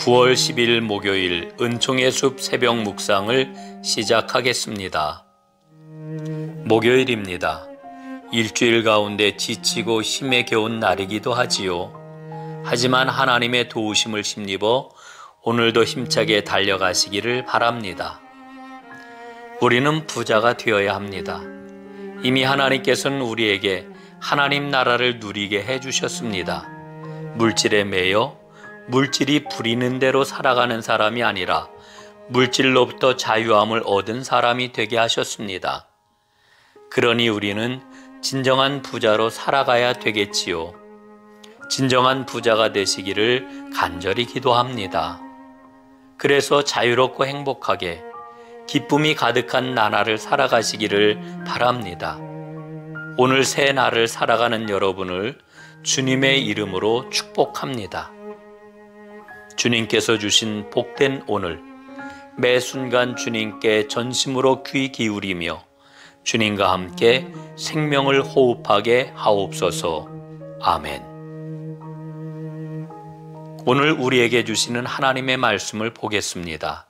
9월 10일 목요일 은총의 숲 새벽 묵상을 시작하겠습니다. 목요일입니다. 일주일 가운데 지치고 힘에 겨운 날이기도 하지요. 하지만 하나님의 도우심을 힘입어 오늘도 힘차게 달려가시기를 바랍니다. 우리는 부자가 되어야 합니다. 이미 하나님께서는 우리에게 하나님 나라를 누리게 해주셨습니다. 물질에 매여 물질이 부리는 대로 살아가는 사람이 아니라 물질로부터 자유함을 얻은 사람이 되게 하셨습니다. 그러니 우리는 진정한 부자로 살아가야 되겠지요. 진정한 부자가 되시기를 간절히 기도합니다. 그래서 자유롭고 행복하게 기쁨이 가득한 나날을 살아가시기를 바랍니다. 오늘 새 날을 살아가는 여러분을 주님의 이름으로 축복합니다. 주님께서 주신 복된 오늘, 매 순간 주님께 전심으로 귀 기울이며 주님과 함께 생명을 호흡하게 하옵소서. 아멘. 오늘 우리에게 주시는 하나님의 말씀을 보겠습니다.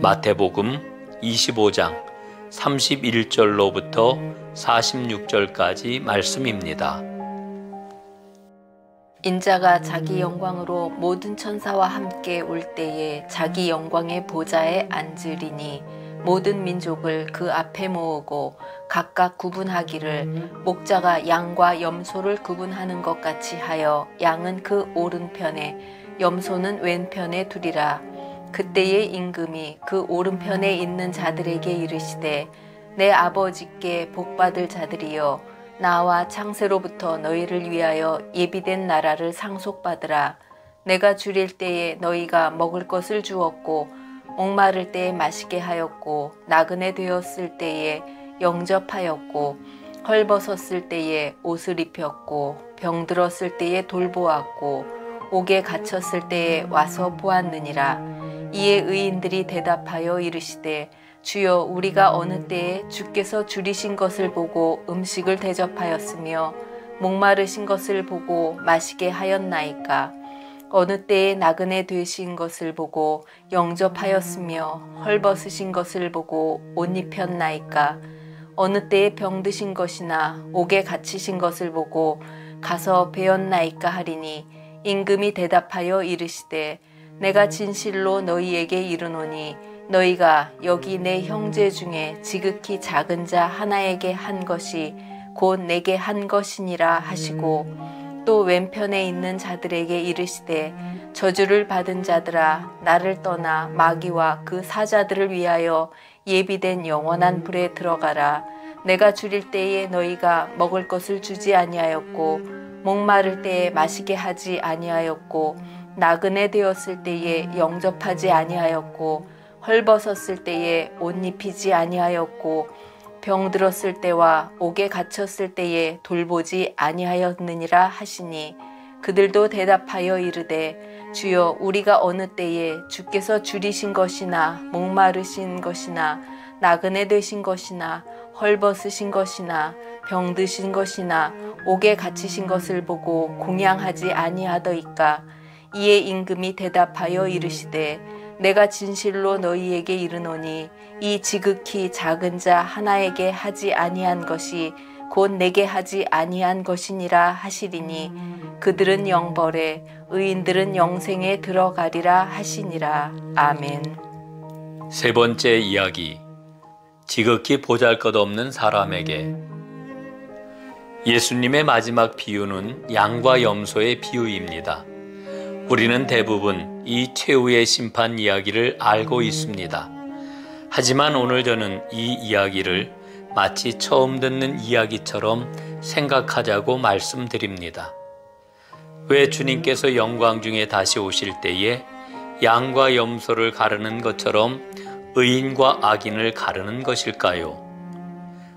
마태복음 25장 31절로부터 46절까지 말씀입니다. 인자가 자기 영광으로 모든 천사와 함께 올 때에 자기 영광의 보좌에 앉으리니 모든 민족을 그 앞에 모으고 각각 구분하기를 목자가 양과 염소를 구분하는 것 같이 하여 양은 그 오른편에 염소는 왼편에 두리라. 그때의 임금이 그 오른편에 있는 자들에게 이르시되 내 아버지께 복받을 자들이여 나와 창세로부터 너희를 위하여 예비된 나라를 상속받으라. 내가 줄일 때에 너희가 먹을 것을 주었고 목마를 때에 마시게 하였고 나그네 되었을 때에 영접하였고 헐벗었을 때에 옷을 입혔고 병들었을 때에 돌보았고 옥에 갇혔을 때에 와서 보았느니라. 이에 의인들이 대답하여 이르시되 주여 우리가 어느 때에 주께서 줄이신 것을 보고 음식을 대접하였으며 목마르신 것을 보고 마시게 하였나이까. 어느 때에 나그네 되신 것을 보고 영접하였으며 헐벗으신 것을 보고 옷 입혔나이까. 어느 때에 병드신 것이나 옥에 갇히신 것을 보고 가서 배웠나이까 하리니 임금이 대답하여 이르시되 내가 진실로 너희에게 이르노니 너희가 여기 내 형제 중에 지극히 작은 자 하나에게 한 것이 곧 내게 한 것이니라 하시고 또 왼편에 있는 자들에게 이르시되 저주를 받은 자들아 나를 떠나 마귀와 그 사자들을 위하여 예비된 영원한 불에 들어가라. 내가 줄일 때에 너희가 먹을 것을 주지 아니하였고 목마를 때에 마시게 하지 아니하였고 나그네 되었을 때에 영접하지 아니하였고 헐벗었을 때에 옷 입히지 아니하였고 병들었을 때와 옥에 갇혔을 때에 돌보지 아니하였느니라 하시니 그들도 대답하여 이르되 주여 우리가 어느 때에 주께서 줄이신 것이나 목마르신 것이나 나그네 되신 것이나 헐벗으신 것이나 병드신 것이나 옥에 갇히신 것을 보고 공양하지 아니하더이까. 이에 임금이 대답하여 이르시되 내가 진실로 너희에게 이르노니 이 지극히 작은 자 하나에게 하지 아니한 것이 곧 내게 하지 아니한 것이니라 하시리니 그들은 영벌에 의인들은 영생에 들어가리라 하시니라. 아멘. 세 번째 이야기, 지극히 보잘것없는 사람에게. 예수님의 마지막 비유는 양과 염소의 비유입니다. 우리는 대부분 이 최후의 심판 이야기를 알고 있습니다. 하지만 오늘 저는 이 이야기를 마치 처음 듣는 이야기처럼 생각하자고 말씀드립니다. 왜 주님께서 영광 중에 다시 오실 때에 양과 염소를 가르는 것처럼 의인과 악인을 가르는 것일까요?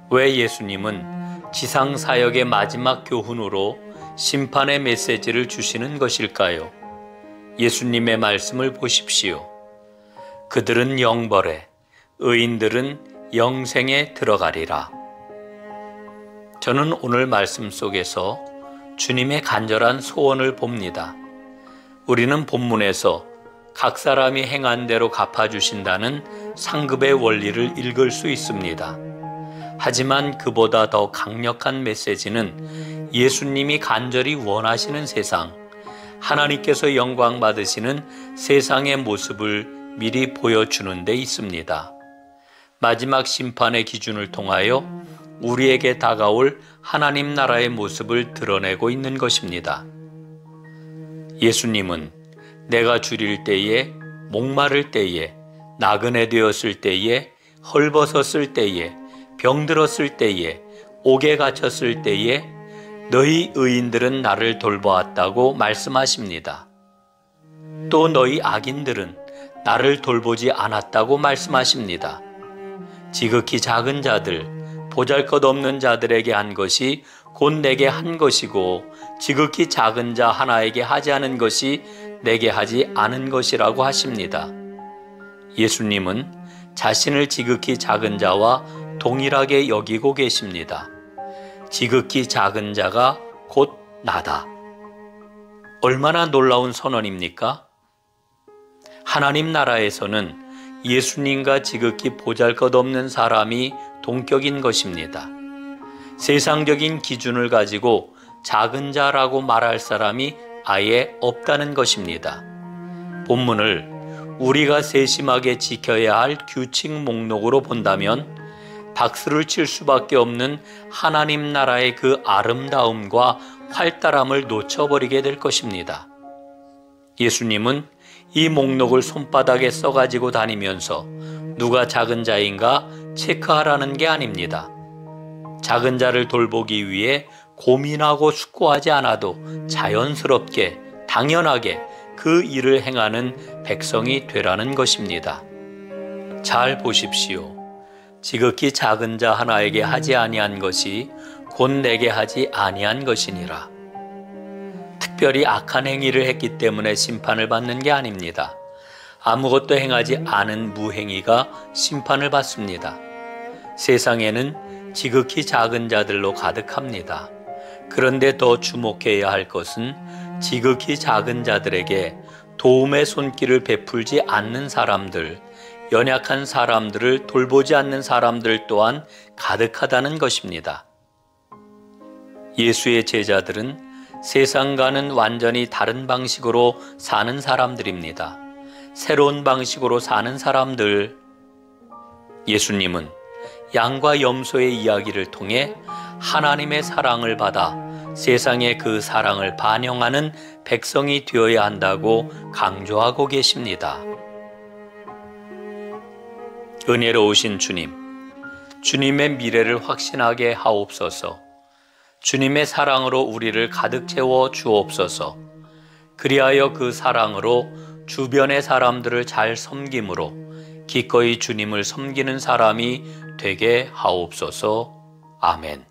왜 예수님은 지상 사역의 마지막 교훈으로 심판의 메시지를 주시는 것일까요? 예수님의 말씀을 보십시오. 그들은 영벌에, 의인들은 영생에 들어가리라. 저는 오늘 말씀 속에서 주님의 간절한 소원을 봅니다. 우리는 본문에서 각 사람이 행한 대로 갚아주신다는 상급의 원리를 읽을 수 있습니다. 하지만 그보다 더 강력한 메시지는 예수님이 간절히 원하시는 세상, 하나님께서 영광 받으시는 세상의 모습을 미리 보여주는 데 있습니다. 마지막 심판의 기준을 통하여 우리에게 다가올 하나님 나라의 모습을 드러내고 있는 것입니다. 예수님은 내가 줄일 때에, 목마를 때에, 나그네 되었을 때에, 헐벗었을 때에, 병들었을 때에, 옥에 갇혔을 때에 너희 의인들은 나를 돌보았다고 말씀하십니다. 또 너희 악인들은 나를 돌보지 않았다고 말씀하십니다. 지극히 작은 자들, 보잘것없는 자들에게 한 것이 곧 내게 한 것이고 지극히 작은 자 하나에게 하지 않은 것이 내게 하지 않은 것이라고 하십니다. 예수님은 자신을 지극히 작은 자와 동일하게 여기고 계십니다. 지극히 작은 자가 곧 나다. 얼마나 놀라운 선언입니까? 하나님 나라에서는 예수님과 지극히 보잘것없는 사람이 동격인 것입니다. 세상적인 기준을 가지고 작은 자라고 말할 사람이 아예 없다는 것입니다. 본문을 우리가 세심하게 지켜야 할 규칙 목록으로 본다면 박수를 칠 수밖에 없는 하나님 나라의 그 아름다움과 활달함을 놓쳐버리게 될 것입니다. 예수님은 이 목록을 손바닥에 써가지고 다니면서 누가 작은 자인가 체크하라는 게 아닙니다. 작은 자를 돌보기 위해 고민하고 숙고하지 않아도 자연스럽게 당연하게 그 일을 행하는 백성이 되라는 것입니다. 잘 보십시오. 지극히 작은 자 하나에게 하지 아니한 것이 곧 내게 하지 아니한 것이니라. 특별히 악한 행위를 했기 때문에 심판을 받는 게 아닙니다. 아무것도 행하지 않은 무행위가 심판을 받습니다. 세상에는 지극히 작은 자들로 가득합니다. 그런데 더 주목해야 할 것은 지극히 작은 자들에게 도움의 손길을 베풀지 않는 사람들, 연약한 사람들을 돌보지 않는 사람들 또한 가득하다는 것입니다. 예수의 제자들은 세상과는 완전히 다른 방식으로 사는 사람들입니다. 새로운 방식으로 사는 사람들. 예수님은 양과 염소의 이야기를 통해 하나님의 사랑을 받아 세상에 그 사랑을 반영하는 백성이 되어야 한다고 강조하고 계십니다. 은혜로우신 주님, 주님의 미래를 확신하게 하옵소서. 주님의 사랑으로 우리를 가득 채워 주옵소서. 그리하여 그 사랑으로 주변의 사람들을 잘 섬김으로 기꺼이 주님을 섬기는 사람이 되게 하옵소서. 아멘.